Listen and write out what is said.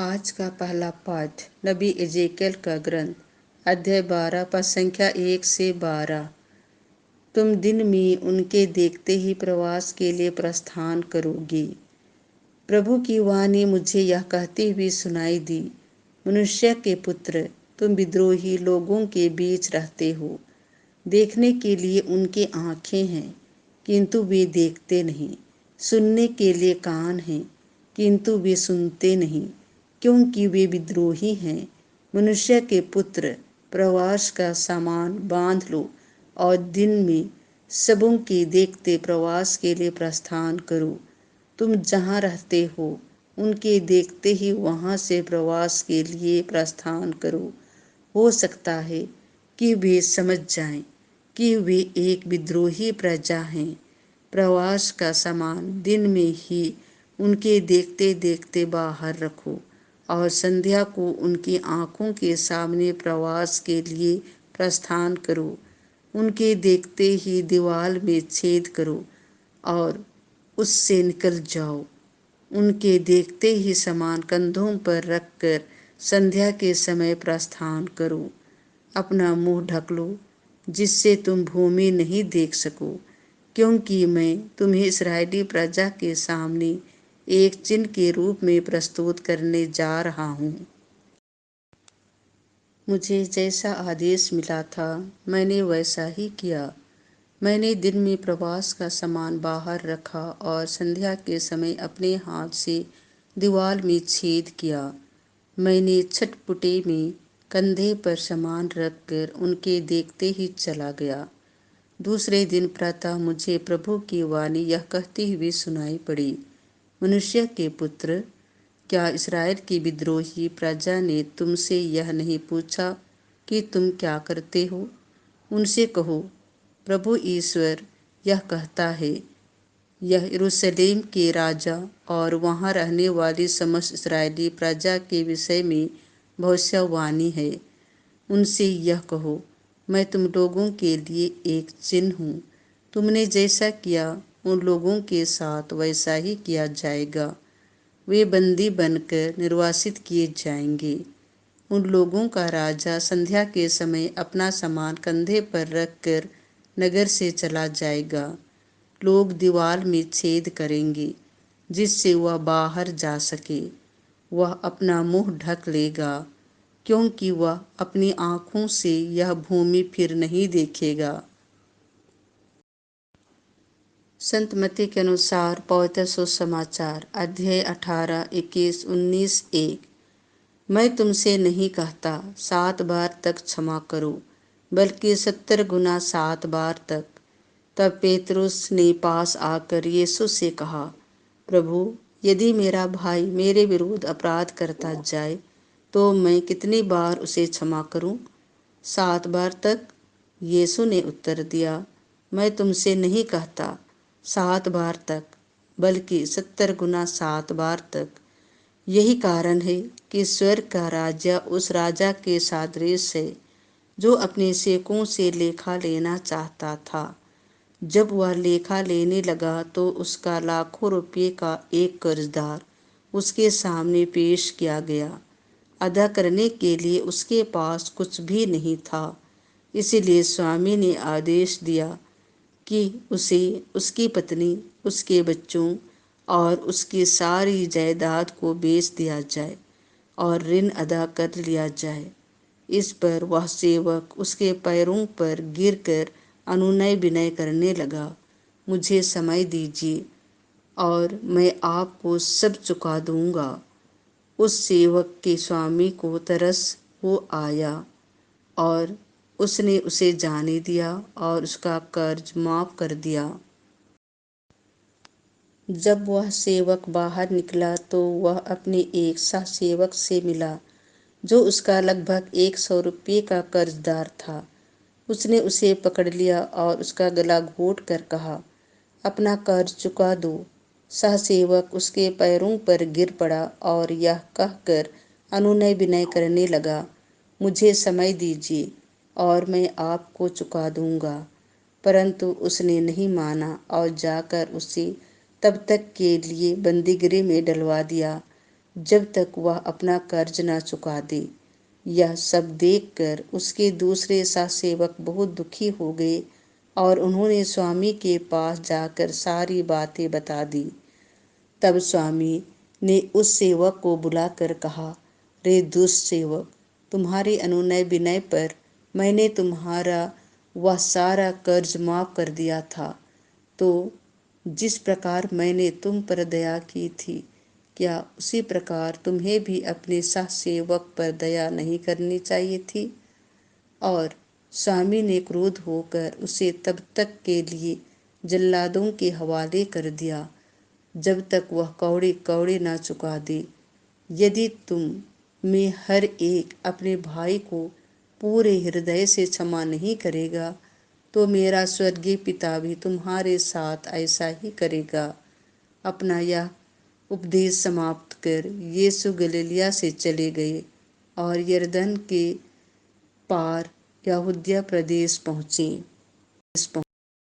आज का पहला पाठ नबी एजेकियल का ग्रंथ अध्याय 12 पद संख्या 1 से 12। तुम दिन में उनके देखते ही प्रवास के लिए प्रस्थान करोगे। प्रभु की वाणी मुझे यह कहती हुई सुनाई दी, मनुष्य के पुत्र, तुम विद्रोही लोगों के बीच रहते हो। देखने के लिए उनके आँखें हैं किंतु वे देखते नहीं, सुनने के लिए कान हैं किंतु वे सुनते नहीं, क्योंकि वे विद्रोही हैं। मनुष्य के पुत्र, प्रवास का सामान बांध लो और दिन में सबों के देखते प्रवास के लिए प्रस्थान करो। तुम जहाँ रहते हो उनके देखते ही वहाँ से प्रवास के लिए प्रस्थान करो। हो सकता है कि वे समझ जाएं कि वे एक विद्रोही प्रजा हैं। प्रवास का सामान दिन में ही उनके देखते देखते बाहर रखो और संध्या को उनकी आँखों के सामने प्रवास के लिए प्रस्थान करो। उनके देखते ही दीवार में छेद करो और उससे निकल जाओ। उनके देखते ही सामान कंधों पर रखकर संध्या के समय प्रस्थान करो। अपना मुंह ढक लो जिससे तुम भूमि नहीं देख सको, क्योंकि मैं तुम्हें इस्राएली प्रजा के सामने एक चिन्ह के रूप में प्रस्तुत करने जा रहा हूँ। मुझे जैसा आदेश मिला था मैंने वैसा ही किया। मैंने दिन में प्रवास का सामान बाहर रखा और संध्या के समय अपने हाथ से दीवार में छेद किया। मैंने छटपुटे में कंधे पर सामान रखकर उनके देखते ही चला गया। दूसरे दिन प्रातः मुझे प्रभु की वाणी यह कहती हुई सुनाई पड़ी, मनुष्य के पुत्र, क्या इस्राएल की विद्रोही प्रजा ने तुमसे यह नहीं पूछा कि तुम क्या करते हो? उनसे कहो, प्रभु ईश्वर यह कहता है, यह यरूशलेम के राजा और वहाँ रहने वाली समस्त इस्राएली प्रजा के विषय में भविष्यवाणी है। उनसे यह कहो, मैं तुम लोगों के लिए एक चिन्ह हूँ। तुमने जैसा किया उन लोगों के साथ वैसा ही किया जाएगा। वे बंदी बनकर निर्वासित किए जाएंगे। उन लोगों का राजा संध्या के समय अपना सामान कंधे पर रखकर नगर से चला जाएगा। लोग दीवार में छेद करेंगे जिससे वह बाहर जा सके। वह अपना मुंह ढक लेगा, क्योंकि वह अपनी आँखों से यह भूमि फिर नहीं देखेगा। संत मत्ती के अनुसार पवित्र सुसमाचार अध्याय 18, 21, 19, 1। मैं तुमसे नहीं कहता 7 बार तक क्षमा करो, बल्कि 70 गुना 7 बार तक। तब पेतरुस ने पास आकर यीशु से कहा, प्रभु, यदि मेरा भाई मेरे विरुद्ध अपराध करता जाए तो मैं कितनी बार उसे क्षमा करूं? 7 बार तक? यीशु ने उत्तर दिया, मैं तुमसे नहीं कहता 7 बार तक, बल्कि 70 गुना 7 बार तक। यही कारण है कि स्वर्ग का राज्य उस राजा के सादृश है जो अपने सेवकों से लेखा लेना चाहता था। जब वह लेखा लेने लगा तो उसका लाखों रुपये का एक कर्जदार उसके सामने पेश किया गया। अदा करने के लिए उसके पास कुछ भी नहीं था। इसीलिए स्वामी ने आदेश दिया कि उसे, उसकी पत्नी, उसके बच्चों और उसकी सारी जायदाद को बेच दिया जाए और ऋण अदा कर लिया जाए। इस पर वह सेवक उसके पैरों पर गिरकर अनुनय विनय करने लगा, मुझे समय दीजिए और मैं आपको सब चुका दूंगा। उस सेवक के स्वामी को तरस हो आया और उसने उसे जाने दिया और उसका कर्ज माफ कर दिया। जब वह सेवक बाहर निकला तो वह अपने एक सहसेवक से मिला जो उसका लगभग 100 रुपये का कर्जदार था। उसने उसे पकड़ लिया और उसका गला घोंट कर कहा, अपना कर्ज चुका दो। सहसेवक उसके पैरों पर गिर पड़ा और यह कहकर अनुनय विनय करने लगा, मुझे समय दीजिए और मैं आपको चुका दूंगा। परंतु उसने नहीं माना और जाकर उसे तब तक के लिए बंदीगृह में डलवा दिया जब तक वह अपना कर्ज न चुका दे। यह सब देखकर उसके दूसरे सहसेवक बहुत दुखी हो गए और उन्होंने स्वामी के पास जाकर सारी बातें बता दी। तब स्वामी ने उस सेवक को बुलाकर कहा, रे दुष्ट सेवक, तुम्हारे अनुनय विनय पर मैंने तुम्हारा वह सारा कर्ज माफ कर दिया था, तो जिस प्रकार मैंने तुम पर दया की थी, क्या उसी प्रकार तुम्हें भी अपने सहसेवक पर दया नहीं करनी चाहिए थी? और स्वामी ने क्रोध होकर उसे तब तक के लिए जल्लादों के हवाले कर दिया जब तक वह कौड़े कौड़े ना चुका दे। यदि तुम में हर एक अपने भाई को पूरे हृदय से क्षमा नहीं करेगा, तो मेरा स्वर्गीय पिता भी तुम्हारे साथ ऐसा ही करेगा। अपना यह उपदेश समाप्त कर यीशु गलीलिया से चले गए और यरदन के पार यहूदिया प्रदेश पहुँचे।